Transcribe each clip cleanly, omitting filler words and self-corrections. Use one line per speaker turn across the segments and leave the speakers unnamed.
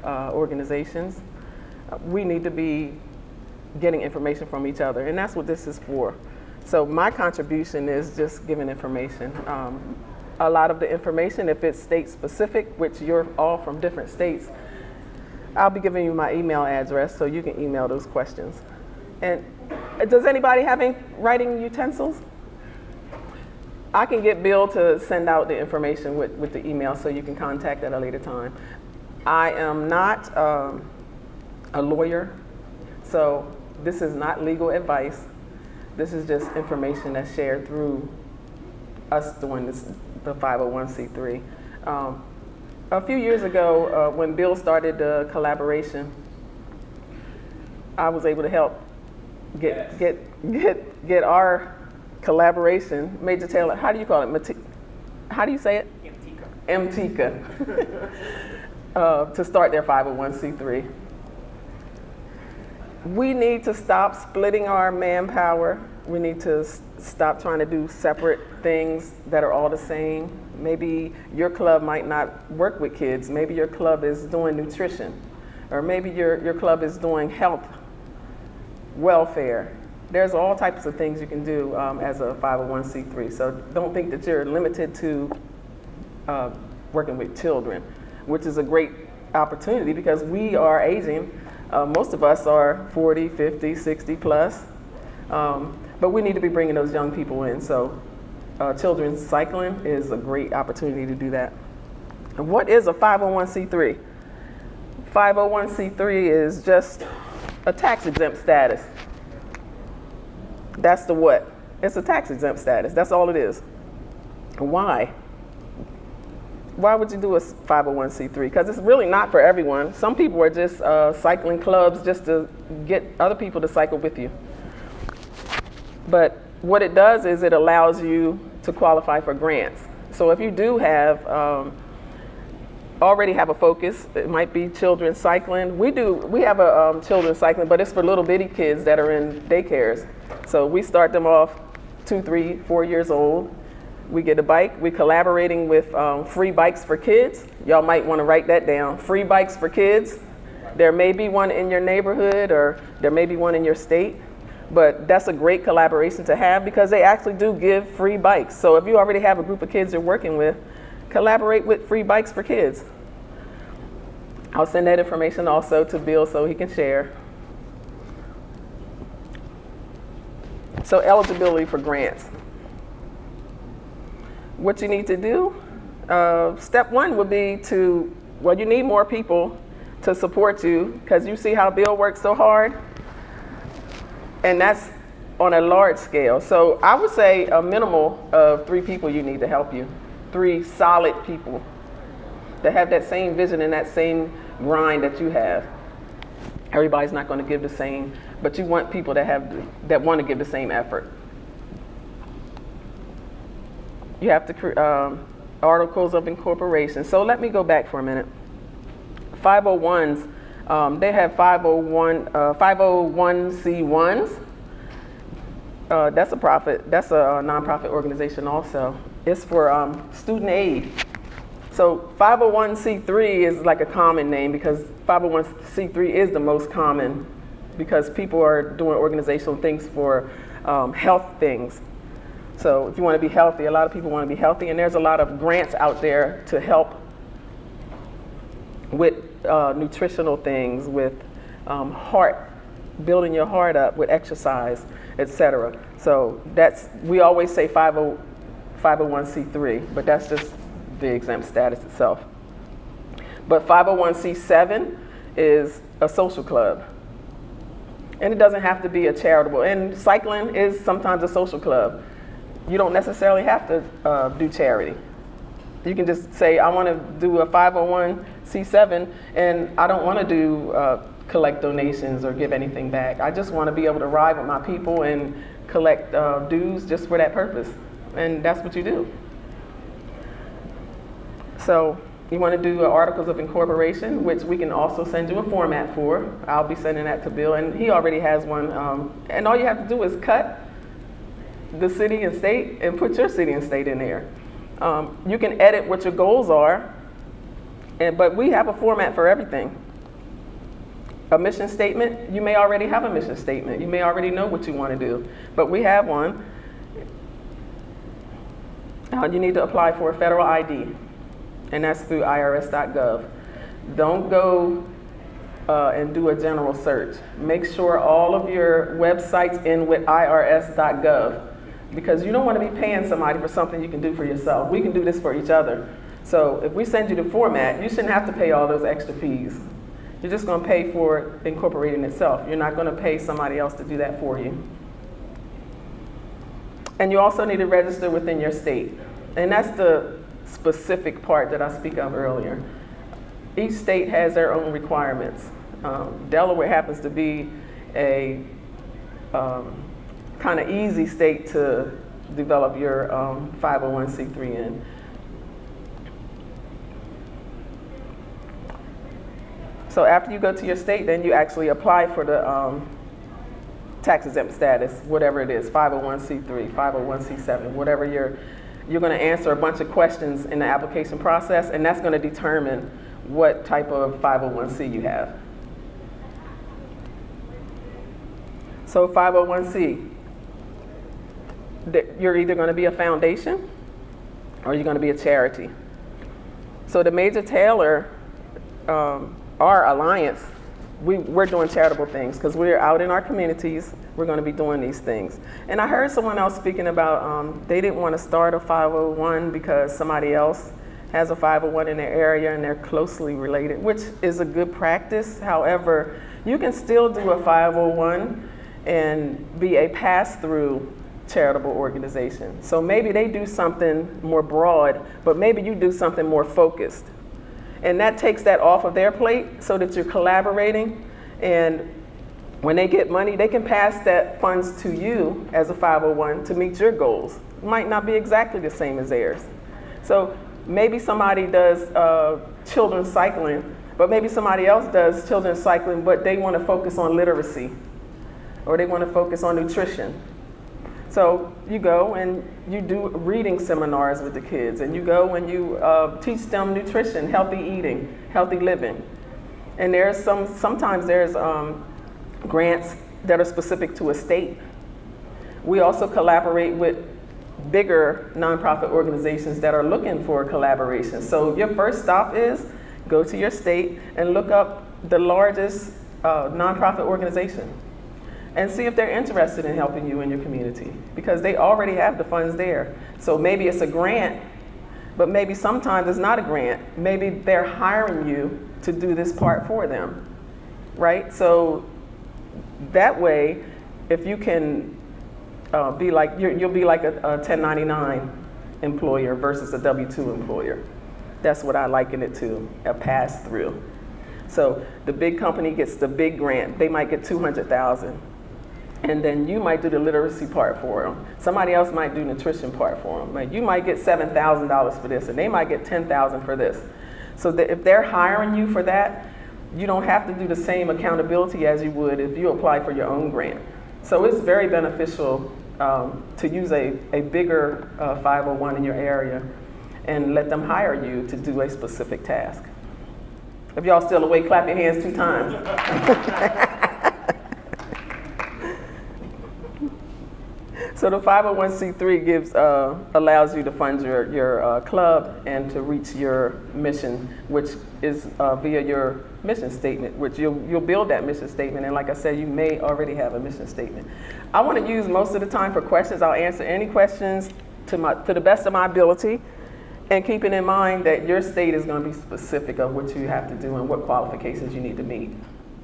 organizations. We need to be getting information from each other, and that's what this is for. So my contribution is just giving information. A lot of the information, if it's state specific, which you're all from different states, I'll be giving you my email address so you can email those questions. And does anybody have any writing utensils? I can get Bill to send out the information with the email so you can contact at a later time. I am not a lawyer, so this is not legal advice. This is just information that's shared through us doing this, the 501c3. A few years ago, when Bill started the collaboration, I was able to help get our collaboration, Major Taylor, how do you call it? How do you say it? MTICA. To start their 501c3. We need to stop splitting our manpower. We need to stop trying to do separate things that are all the same. Maybe your club might not work with kids. Maybe your club is doing nutrition. Or maybe your club is doing health, welfare. There's all types of things you can do as a 501c3. So don't think that you're limited to working with children, which is a great opportunity because we are aging. Most of us are 40, 50, 60 plus. But we need to be bringing those young people in. So children's cycling is a great opportunity to do that. And what is a 501c3? 501c3 is just a tax-exempt status. That's the what? It's a tax-exempt status. That's all it is. Why? Why would you do a 501c3? Because it's really not for everyone. Some people are just cycling clubs just to get other people to cycle with you. But what it does is it allows you to qualify for grants. So if you do have already have a focus, it might be children's cycling. We have a children's cycling, but it's for little bitty kids that are in daycares. So we start them off 2, 3, 4 years old. We get a bike. We're collaborating with Free Bikes for Kids. Y'all might want to write that down. Free Bikes for Kids. There may be one in your neighborhood or there may be one in your state, but that's a great collaboration to have because they actually do give free bikes. So if you already have a group of kids you're working with, collaborate with Free Bikes for Kids. I'll send that information also to Bill so he can share. So eligibility for grants. What you need to do, step one would be you need more people to support you because you see how Bill works so hard. And that's on a large scale. So I would say a minimal of 3 people you need to help you. 3 solid people that have that same vision and that same grind that you have. Everybody's not going to give the same, but you want people that want to give the same effort. You have to create articles of incorporation. So let me go back for a minute. 501s, they have 501c1s. That's a nonprofit organization also. It's for student aid. So 501c3 is like a common name because 501c3 is the most common because people are doing organizational things for health things. So if you want to be healthy, a lot of people want to be healthy, and there's a lot of grants out there to help with nutritional things, with building your heart up, with exercise, etc. So we always say 501c3, but that's just the exempt status itself. But 501c7 is a social club. And it doesn't have to be a charitable, and cycling is sometimes a social club. You don't necessarily have to do charity. You can just say, I want to do a 501c7 and I don't want to do collect donations or give anything back. I just want to be able to ride with my people and collect dues just for that purpose. And that's what you do. So you want to do articles of incorporation, which we can also send you a format for. I'll be sending that to Bill, and he already has one. And all you have to do is cut the city and state and put your city and state in there. You can edit what your goals are, but we have a format for everything. A mission statement, you may already have a mission statement. You may already know what you want to do, but we have one. You need to apply for a federal ID, and that's through irs.gov. Don't go and do a general search. Make sure all of your websites end with irs.gov, because you don't want to be paying somebody for something you can do for yourself. We can do this for each other. So if we send you the format, you shouldn't have to pay all those extra fees. You're just going to pay for incorporating itself. You're not going to pay somebody else to do that for you. And you also need to register within your state. And that's the specific part that I speak of earlier. Each state has their own requirements. Delaware happens to be a kind of easy state to develop your 501c3 in. So after you go to your state, then you actually apply for the tax-exempt status, whatever it is, 501c3, 501c7, whatever you're going to answer a bunch of questions in the application process, and that's going to determine what type of 501c you have. So 501c, you're either going to be a foundation or you're going to be a charity. So the Major Taylor, our alliance, we're doing charitable things because we're out in our communities. We're going to be doing these things. And I heard someone else speaking about they didn't want to start a 501 because somebody else has a 501 in their area and they're closely related, which is a good practice. However, you can still do a 501 and be a pass-through charitable organization. So maybe they do something more broad, but maybe you do something more focused. And that takes that off of their plate so that you're collaborating. And when they get money, they can pass that funds to you as a 501 to meet your goals. It might not be exactly the same as theirs. So maybe somebody does children's cycling, but maybe somebody else does children's cycling, but they want to focus on literacy, or they want to focus on nutrition. So you go and you do reading seminars with the kids, and you go and you teach them nutrition, healthy eating, healthy living. And there's sometimes there's grants that are specific to a state. We also collaborate with bigger nonprofit organizations that are looking for collaboration. So your first stop is go to your state and look up the largest nonprofit organization and see if they're interested in helping you in your community, because they already have the funds there. So maybe it's a grant, but maybe sometimes it's not a grant. Maybe they're hiring you to do this part for them, right? So that way, if you can be like, you'll be like a 1099 employer versus a W-2 employer. That's what I liken it to, a pass-through. So the big company gets the big grant. They might get $200,000. And then you might do the literacy part for them. Somebody else might do nutrition part for them. Like you might get $7,000 for this, and they might get $10,000 for this. So that if they're hiring you for that, you don't have to do the same accountability as you would if you apply for your own grant. So it's very beneficial to use a bigger 501 in your area and let them hire you to do a specific task. If y'all still awake, clap your hands 2 times. So the 501c3 allows you to fund your club and to reach your mission, which is via your mission statement, which you'll build that mission statement. And like I said, you may already have a mission statement. I want to use most of the time for questions. I'll answer any questions to the best of my ability, and keeping in mind that your state is going to be specific of what you have to do and what qualifications you need to meet.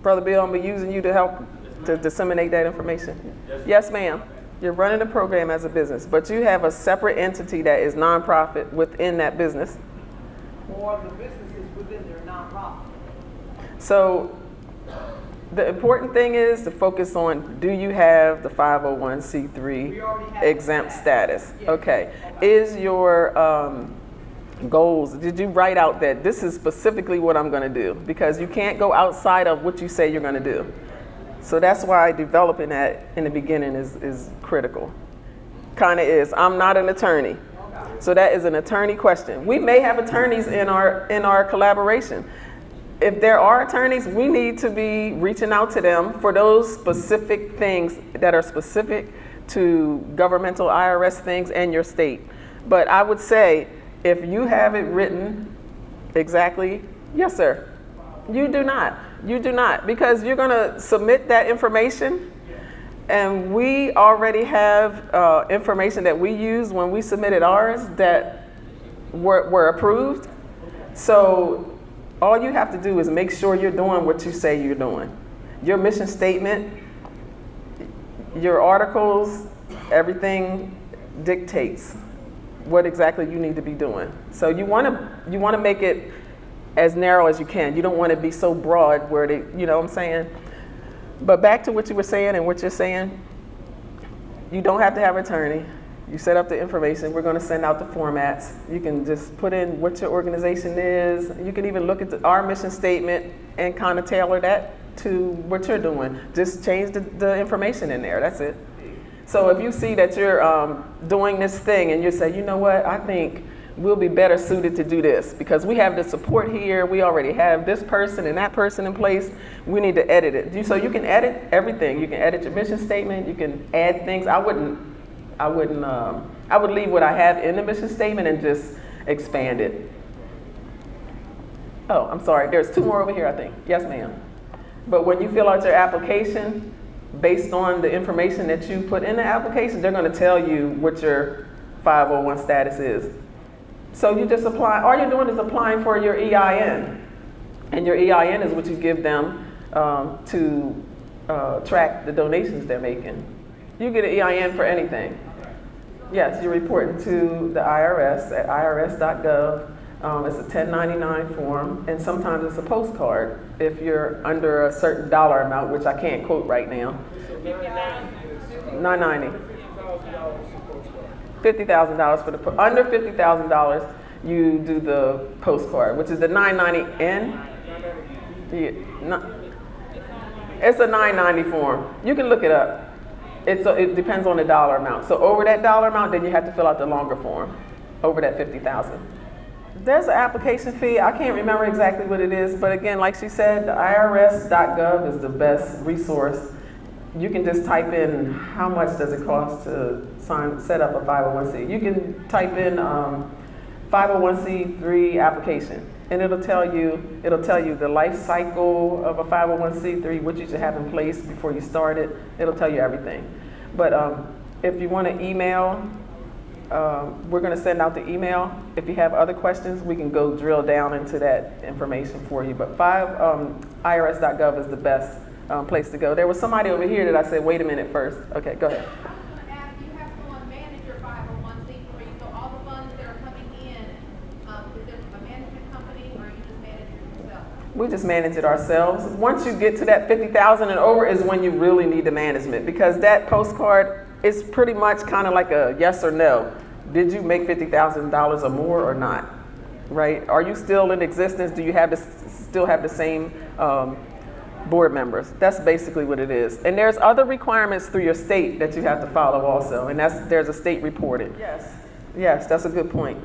Brother Bill, I'm going to be using you to help to disseminate that information. Yes, ma'am. You're running the program as a business, but you have a separate entity that is nonprofit within that business.
Or the business is within their nonprofit.
So the important thing is to focus on, do you have the 501c3 exempt status? Yes. Okay. Is your goals, did you write out that this is specifically what I'm going to do? Because you can't go outside of what you say you're going to do. So that's why developing that in the beginning is critical. Kind of is. I'm not an attorney. So that is an attorney question. We may have attorneys in our collaboration. if there are attorneys, we need to be reaching out to them for those specific things that are specific to governmental IRS things and your state. But I would say, if you have it written exactly, yes, sir. You do not. You do not, because you're going to submit that information, and we already have information that we used when we submitted ours that were approved. So all you have to do is make sure you're doing what you say you're doing. Your mission statement, your articles, everything dictates what exactly you need to be doing. So you want to make it as narrow as you can. You don't want to be so broad where they, you know what I'm saying? But back to what you were saying and what you're saying, you don't have to have an attorney. You set up the information. We're going to send out the formats. You can just put in what your organization is. You can even look at our mission statement and kind of tailor that to what you're doing. Just change the information in there. That's it. So if you see that you're doing this thing and you say, you know what, I think we'll be better suited to do this because we have the support here. We already have this person and that person in place. We need to edit it. So you can edit everything. You can edit your mission statement. You can add things. I would leave what I have in the mission statement and just expand it. Oh, I'm sorry. There's 2 more over here, I think. Yes, ma'am. But when you fill out your application, based on the information that you put in the application, they're going to tell you what your 501 status is. So you just apply. All you're doing is applying for your EIN. And your EIN is what you give them to track the donations they're making. You get an EIN for anything. Yes, you're reporting to the IRS at irs.gov. It's a 1099 form, and sometimes it's a postcard if you're under a certain dollar amount, which I can't quote right now. $990. $50,000 for the under $50,000, you do the postcard, which is the $990N. Yeah, it's a $990 form. You can look it up. It depends on the dollar amount. So over that dollar amount, then you have to fill out the longer form. Over that $50,000. There's an application fee. I can't remember exactly what it is, but again, like she said, the irs.gov is the best resource. You can just type in how much does it cost to set up a 501c. You can type in 501c3 application, and it'll tell you the life cycle of a 501c3, what you should have in place before you start it. It'll tell you everything. But if you want to email, we're going to send out the email. If you have other questions, we can go drill down into that information for you. But irs.gov is the best place to go. There was somebody over here that I said, wait a minute first. Okay, go ahead.
You have someone manage your 501c3, so all the funds that are coming in, is it a management company or you just manage it yourself?
We just manage it ourselves. Once you get to that 50,000 and over is when you really need the management, because that postcard is pretty much kind of like a yes or no. Did you make $50,000 or more or not? Right? Are you still in existence? Do you still have the same board members? That's basically what it is. And there's other requirements through your state that you have to follow also, and there's a state reported. Yes, that's a good point.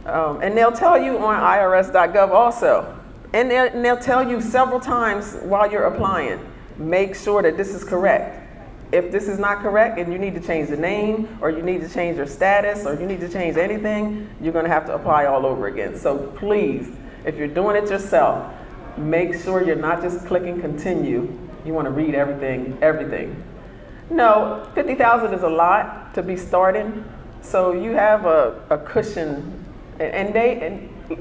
And they'll tell you on irs.gov also, and they'll tell you several times while you're applying, make sure that this is correct. If this is not correct and you need to change the name, or you need to change your status, or you need to change anything, you're going to have to apply all over again. So please, if you're doing it yourself, make sure you're not just clicking continue. You want to read everything. No, 50,000 is a lot to be starting. So you have a cushion, and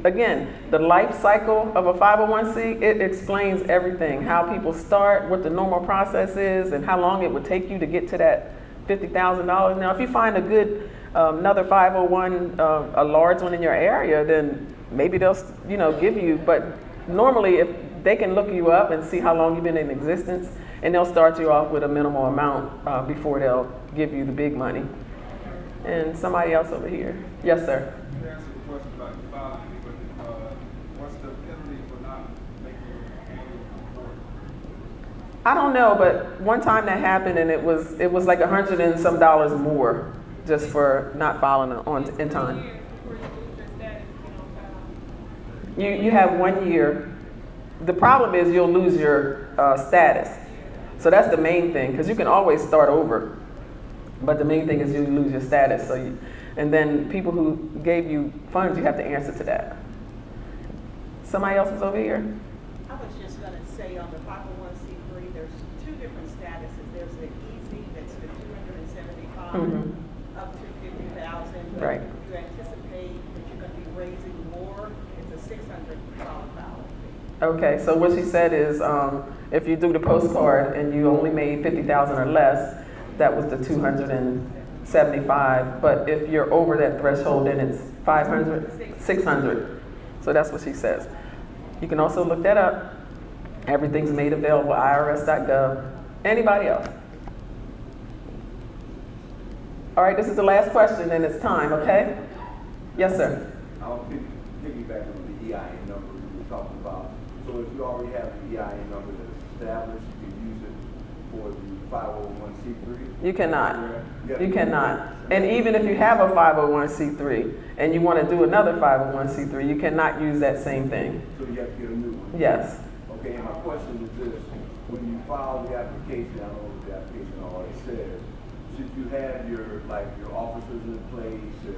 again, the life cycle of a 501c, it explains everything, how people start, what the normal process is, and how long it would take you to get to that $50,000. Now, if you find a good another 501, a large one in your area, then maybe they'll give you. But normally, if they can look you up and see how long you've been in existence, and they'll start you off with a minimal amount before they'll give you the big money. And somebody else over here. Yes, sir.
You answered the question about the filing, but what's the penalty for not making an annual report?
I don't know, but one time that happened, and it was like $100 and some more just for not filing in time. You have 1 year The problem is you'll lose your status. So that's the main thing, because you can always start over. But the main thing is you lose your status. And then people who gave you funds, you have to answer to that. Somebody else was over here?
I was just going to say on the 501c3, there's two different statuses. There's the easy, that's the 275 up to 50,000.
Right.
You anticipate that you're going to be raising more. It's a $600 fee.
Okay, so what she said is if you do the postcard and you only made 50,000 or less, that was the 275. But if you're over that threshold, then it's 500, 600. So that's what she says. You can also look that up. Everything's made available, irs.gov. Anybody else? All right, this is the last question and it's time, okay? Yes, sir.
I'll piggyback on the EIN number we were talking about. So if you already have the EIN number that's established, you can use it for the 501c3?
You cannot. You cannot. And even if you have a 501c3 and you want to do another 501c3, you cannot use that same thing.
So you have to get a new one?
Yes.
Okay, and my question is this. When you file the application, I don't know what the application already says, should you have your officers in place, the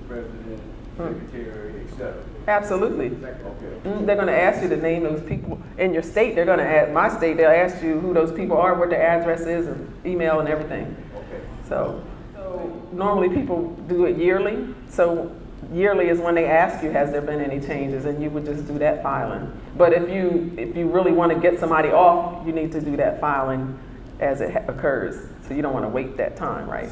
president, secretary, etc.?
Absolutely.
Okay.
They're going to ask you to name those people. In your state, they're going to ask, my state, they'll ask you who those people are, what their address is, and email and everything.
Okay.
So normally people do it yearly. So yearly is when they ask you, has there been any changes, and you would just do that filing. But if you really want to get somebody off, you need to do that filing as it occurs. So you don't want to wait that time, right?